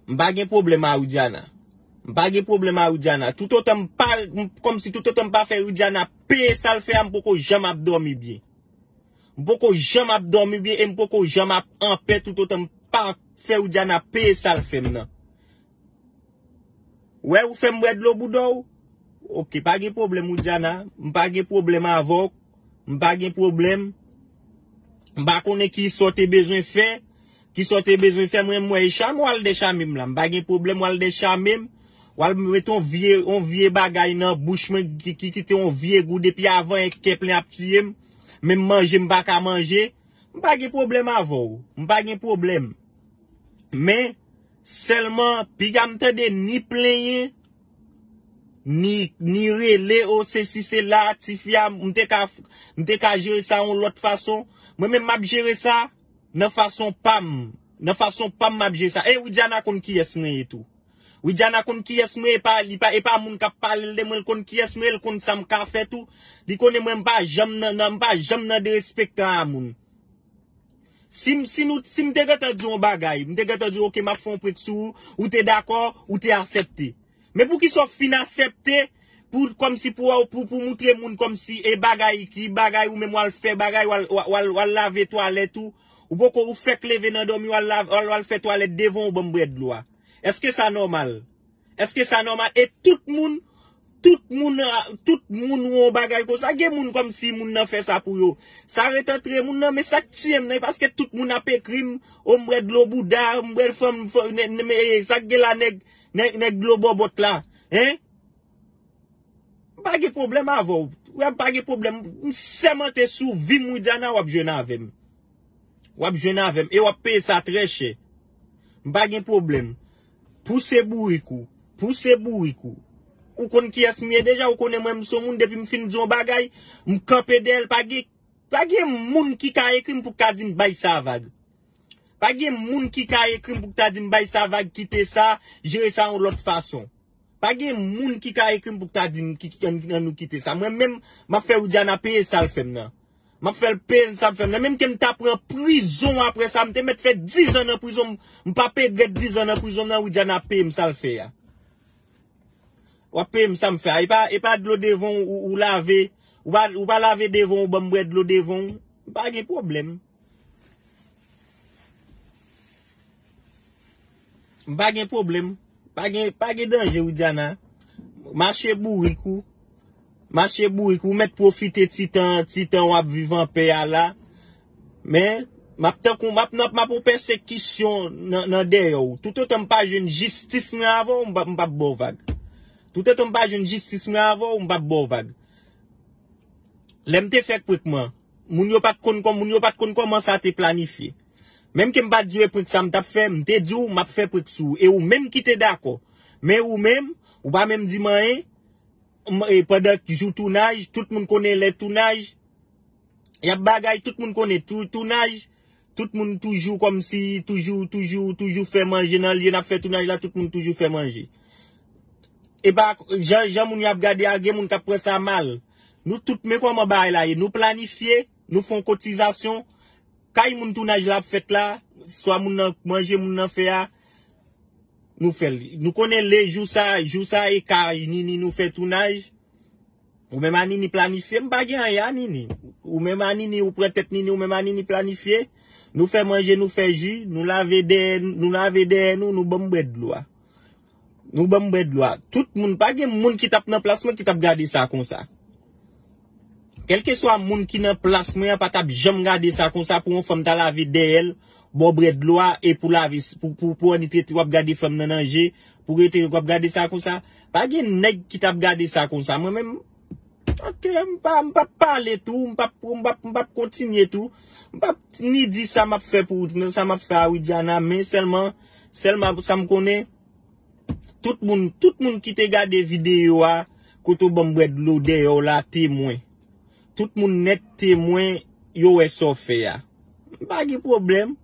M'pa gen problème à Oudiana. M'pa gen problème à Oudiana. Tout autant pas comme si tout autant pas faire Oudiana payer ça le fait m'poko jamais dormi bien. M'poko jamais dormi bien et m'poko jamais en paix tout autant pas faire Oudiana payer ça le fait maintenant. Ouais, ou fait m'bred l'eau boudou. OK, pas de problème Oudiana, m'pa gen problème avec, m'pa gen problème. M'pa connait qui sorte besoin faire. Qui sorte besoin faire moi et cham ou al de chamim là m'pa gen problème ou al de chamim ou al mettre on vieux bagay nan bouche qui te on vieux goût depuis avant et qui plein petit même manger m'pa ka manger m'pa gen problème avant m'pa gen problème mais seulement pi gam tande ni plaigner ni relé au ceci c'est là tifia m'te ka gérer ça en l'autre façon moi même m'a gérer ça nan façon pam m'a gérer ça et Oudiana kon qui est et tout Oudiana kon qui est pas moun ka parler de moi kon qui est le kon ça m'ka fait tout li connaît même pas jamais nan de respecter à moun si m'te gata di on bagay m'te gata di OK m'a font prêt sou ou t'es d'accord ou t'es accepté mais pour qui soit fin accepté pour comme si pour montrer moun comme si et bagay ou même ou fait bagay ou laver toilette tout ou beaucoup ou fait lever dans dormi ou fait toilette devant bon bread loi est-ce que ça normal et tout moun ou bagay comme ça gen moun comme si moun nan fait ça pour yo ça arrête très moun nan mais ça tiem parce que tout moun a fait crime on bread lo bouda on bread femme ça gen la nèg lo bobot là hein pas de problème avant pas de problème seulement te sou vi Oudiana ou jeune avec et ou payer ça très cher pas de problème pousser bourikou ou kon qui est mieux déjà ou connaît même son monde depuis me fin di on bagay me camper d'elle pas de moun qui ka écrit pour ka din bay ça vague pas de moun qui ka écrit pour ka din bay ça vague quitter ça gérer ça en l'autre façon pas de moun qui ka écrit pour ka din qui nous quitter ça moi même m'a fait Oudiana payer ça le fait nan m'a fait le payer ça le fait même que m'ta prend prison après ça m'te mettre fait 10 ans en prison m'pa payer 10 ans en prison nan Oudiana payer ça le fait ou payer ça me fait et pas de l'eau devant ou laver ou pas laver devant ou bon de l'eau devant pas de problème pas de problème pas de danger Oudiana marcher bourikou mettre profiter titan ou vivre en paix là mais m'a pour persécution dans derrière tout autant pas une justice mais avant m'pa bon vague tout autant pas une justice mais avant m'pa bon vague l'emte fait pour moi moun yo pas kon comment ça te planifié même que m'pa dire pour ça m't'a fait m'te dit ou m'a fait pour sou et ou même qui t'es d'accord mais ou même ou pas même dit rien et pendant que joue tournage tout le monde connaît les tournages y a bagay tout le monde connaît tournage tout le monde toujours comme si toujours fait manger dans lieu n'a fait tournage là tout le monde toujours fait manger et bah Jean moun y a regardé a gen moun ka prend ça mal nous tout mais comment bail là nous planifier nous font cotisation kay moun tournage là fait là soit moun manger moun nan fait nous connaît les jours ça et kay ni nous fait tournage ou même ani planifier m'pa gen rien ni ou même ani ou prend tête ni ou même ani planifier nous fait manger nous fait jus nous laver nous bon bread l'eau tout moun pas gen moun qui tape dans placement qui tape garder ça comme ça quel que soit moun qui dans placement pas tape jamais garder ça comme ça pour une femme dans la vie d'elle bon bread l'eau et pour la vie pour en traiter ou garder femme dans danger pour être garder ça comme ça pas gen nèg qui tape garder ça comme ça moi même OK m'pa parler tout m'pa continuer tout m'pa ni dit ça m'a fait pour ça m'a fait à Oudiana mais seulement ça me connaît tout monde qui te regarde vidéo a koto bon bread l'eau de là témoin tout monde net témoin yo est so fait ya pas de problème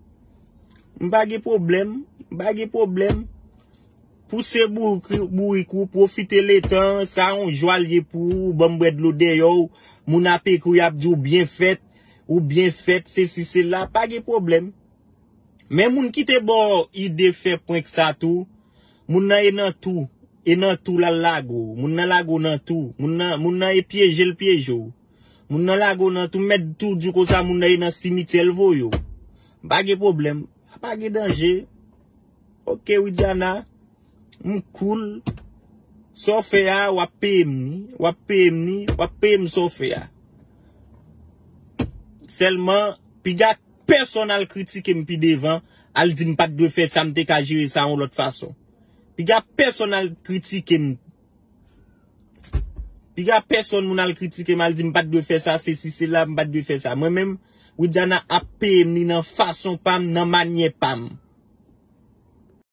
pousser bourikou profiter le temps ça on joie pour bon bread l'eau de yo moun apé kou y a dit ou bien fait c'est là pas de problème Mais moun qui te bon idée fait point que ça tout, moun nan tout, et nan tout la lago, moun nan lago nan tout, moun nan e piège le piège. Moun nan lago nan tout mettre tout du ko ça moun nan cimetière le voyo. Pas de problème, pas de danger. OK, Widiana, cool. Sofia wa pem ni, Sofia. Seulement, puis gars personnel critique m'pi devant, al dit pas de faire ça m'te ka gérer ça en l'autre façon. Puis gars personnel critique puis gars personne m'al critique mal dit pas de faire ça c'est si c'est là pas de faire ça. Moi même Widiana a pem ni nan façon pam nan manière pam.